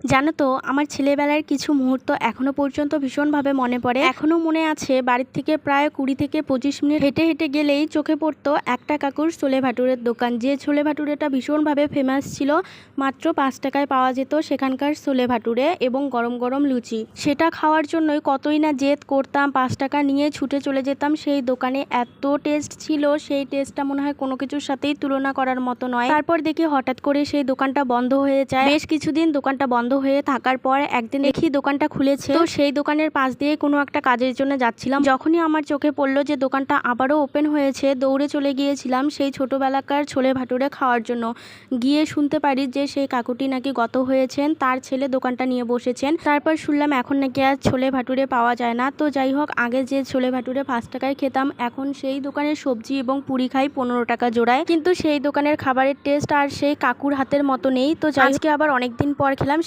জানো তো, আমার ছেলেবেলার কিছু মুহূর্ত এখনো পর্যন্ত ভীষণভাবে মনে পড়ে। এখনো মনে আছে, বাড়ির থেকে প্রায় 20 থেকে 25 মিনিট হেঁটে হেঁটে গেলেই চোখে পড়তো একটা কাকুর ছোলে ভাটুরের দোকান। যে ছোলে ভাটুরেটা ভীষণভাবে ফেমাস ছিল। মাত্র 5 টাকায় পাওয়া যেত সেখানকার ছোলে ভাটুরে এবং গরম গরম লুচি। সেটা খাওয়ার জন্যই কতই না জেদ করতাম, 5 টাকা নিয়ে ছুটে চলে যেতাম সেই দোকানে। এত টেস্ট ছিল, সেই টেস্টটা মনে হয় কোনো কিছুর সাথেই তুলনা করার মতো নয়। তারপর দেখি হঠাৎ করে সেই দোকানটা বন্ধ হয়ে যায়। বেশ কিছুদিন দোকানটা বন্ধ হয়ে থাকার পর একদিন দেখি দোকানটা খুলেছে। তো সেই দোকানের পাশ দিয়ে কোনো একটা কাজের জন্য যাচ্ছিলাম। যখনই আমার চোখে পড়লো যে দোকানটা আবারও ওপেন হয়েছে, দৌড়ে চলে গিয়েছিলাম সেই ছোটবেলাকার ছোলে ভাটুরে খাওয়ার জন্য। গিয়ে শুনতে পারি যে সেই কাকুটি নাকি গত হয়েছেন, তার ছেলে দোকানটা নিয়ে বসেছেন। তারপর শুনলাম এখন নাকি আর ছোলে ভাটুরে পাওয়া যায় না। তো যাই হোক, আগে যে ছোলে ভাটুরে 5 টাকায় খেতাম, এখন সেই দোকানের সবজি এবং পুরি খাই 15 টাকা জোড়ায়। কিন্তু সেই দোকানের খাবারের টেস্ট আর সেই কাকুর হাতের মতো নেই। তো আজকে আবার অনেকদিন পর খেলাম।